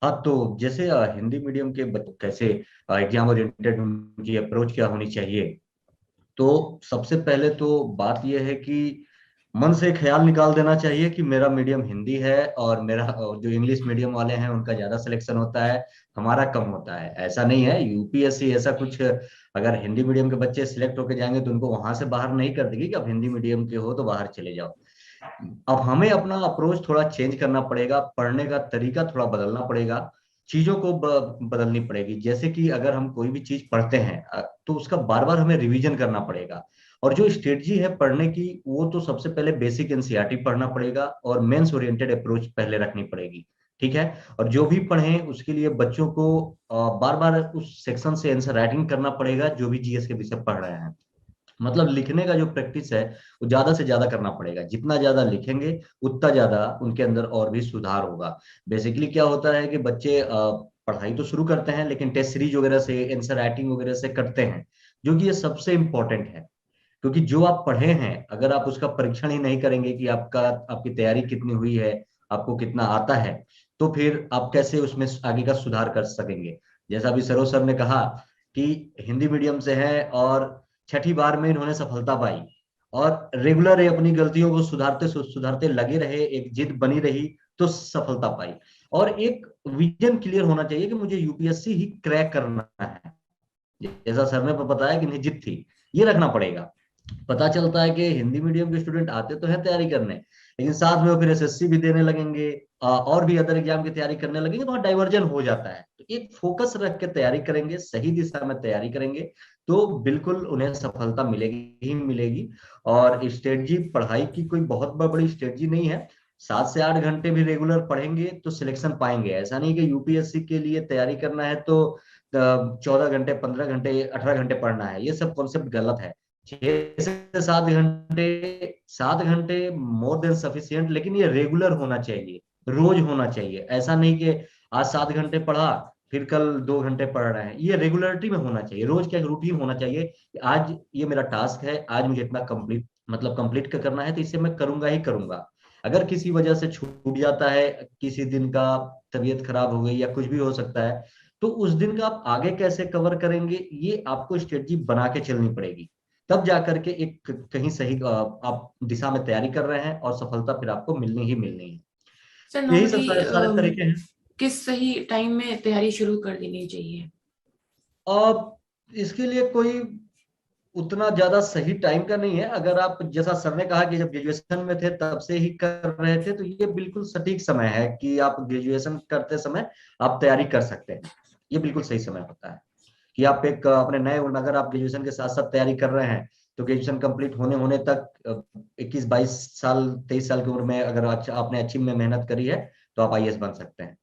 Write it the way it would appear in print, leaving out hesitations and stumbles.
हाँ, तो जैसे हिंदी मीडियम के बच्चों कैसे एग्जाम ओरिएंटेड उनकी अप्रोच क्या होनी चाहिए। तो सबसे पहले तो बात यह है कि मन से ख्याल निकाल देना चाहिए कि मेरा मीडियम हिंदी है, और मेरा जो इंग्लिश मीडियम वाले हैं उनका ज्यादा सिलेक्शन होता है, हमारा कम होता है। ऐसा नहीं है, यूपीएससी ऐसा कुछ अगर हिंदी मीडियम के बच्चे सिलेक्ट होकर जाएंगे तो उनको वहां से बाहर नहीं कर देगी कि आप हिंदी मीडियम के हो तो बाहर चले जाओ। अब हमें अपना अप्रोच थोड़ा चेंज करना पड़ेगा, पढ़ने का तरीका थोड़ा बदलना पड़ेगा, चीजों को बदलनी पड़ेगी। जैसे कि अगर हम कोई भी चीज पढ़ते हैं तो उसका बार बार हमें रिवीजन करना पड़ेगा। और जो स्ट्रेटजी है पढ़ने की, वो तो सबसे पहले बेसिक एनसीईआरटी पढ़ना पड़ेगा और मेंस ओरिएंटेड अप्रोच पहले रखनी पड़ेगी। ठीक है। और जो भी पढ़ें उसके लिए बच्चों को बार बार उस सेक्शन से आंसर राइटिंग करना पड़ेगा जो भी जीएस के विषय पढ़ रहे हैं। मतलब लिखने का जो प्रैक्टिस है वो ज्यादा से ज्यादा करना पड़ेगा। जितना ज्यादा लिखेंगे उतना ज्यादा उनके अंदर और भी सुधार होगा। बेसिकली क्या होता है कि बच्चे पढ़ाई तो शुरू करते हैं लेकिन टेस्ट सीरीज वगैरह से आंसर राइटिंग वगैरह से करते हैं, जो कि ये सबसे इंपॉर्टेंट है। क्योंकि जो आप पढ़े हैं अगर आप उसका परीक्षण ही नहीं करेंगे कि आपकी तैयारी कितनी हुई है, आपको कितना आता है, तो फिर आप कैसे उसमें आगे का सुधार कर सकेंगे। जैसा अभी सरोज सर ने कहा कि हिंदी मीडियम से है और छठी बार में इन्होंने सफलता पाई, और रेगुलर अपनी गलतियों को सुधारते सुधारते लगे रहे, एक जिद बनी रही तो सफलता पाई। और एक विजन क्लियर होना चाहिए कि मुझे यूपीएससी ही क्रैक करना है। जैसा सर ने बताया कि नहीं, जिद थी, ये रखना पड़ेगा। पता चलता है कि हिंदी मीडियम के स्टूडेंट आते तो हैं तैयारी करने, लेकिन साथ में वो फिर एसएससी भी देने लगेंगे, और भी अदर एग्जाम की तैयारी करने लगेंगे, तो वहाँ डाइवर्जन हो जाता है। तो एक फोकस रख के तैयारी करेंगे, सही दिशा में तैयारी करेंगे, तो बिल्कुल उन्हें सफलता मिलेगी ही मिलेगी। और स्ट्रेटजी पढ़ाई की कोई बहुत बड़ी स्ट्रेटजी नहीं है। 7 से 8 घंटे भी रेगुलर पढ़ेंगे तो सिलेक्शन पाएंगे। ऐसा नहीं कि यूपीएससी के लिए तैयारी करना है तो 14 घंटे, 15 घंटे, 18 घंटे पढ़ना है। ये सब कॉन्सेप्ट गलत है। 6 से 7 घंटे, 7 घंटे मोर देन सफिशियंट, लेकिन ये रेगुलर होना चाहिए, रोज होना चाहिए। ऐसा नहीं कि आज 7 घंटे पढ़ा फिर कल 2 घंटे पढ़ रहे हैं। ये रेगुलरिटी में होना चाहिए, रोज का एक रूटीन होना चाहिए कि आज ये मेरा टास्क है, आज मुझे इतना कंप्लीट मतलब कंप्लीट करना है, तो इसे मैं करूंगा ही करूंगा। अगर किसी वजह से छूट जाता है, किसी दिन का तबीयत खराब हो गई या कुछ भी हो सकता है, तो उस दिन का आप आगे कैसे कवर करेंगे, ये आपको स्ट्रेटजी बना के चलनी पड़ेगी। तब जाकर के एक कहीं सही आप दिशा में तैयारी कर रहे हैं और सफलता फिर आपको मिलनी ही मिलनी है। सर यही सब नॉर्मली सारे सारे तरीके हैं। किस सही टाइम में तैयारी शुरू कर देनी चाहिए? और इसके लिए कोई उतना ज्यादा सही टाइम का नहीं है। अगर आप जैसा सर ने कहा कि जब ग्रेजुएशन में थे तब से ही कर रहे थे, तो ये बिल्कुल सटीक समय है कि आप ग्रेजुएशन करते समय आप तैयारी कर सकते हैं। ये बिल्कुल सही समय होता है कि आप एक अपने नए, अगर आप ग्रेजुएशन के साथ साथ तैयारी कर रहे हैं तो ग्रेजुएशन कंप्लीट होने होने तक 21-22 साल 23 साल की उम्र में अगर आपने अच्छी में मेहनत करी है तो आप आईएएस बन सकते हैं।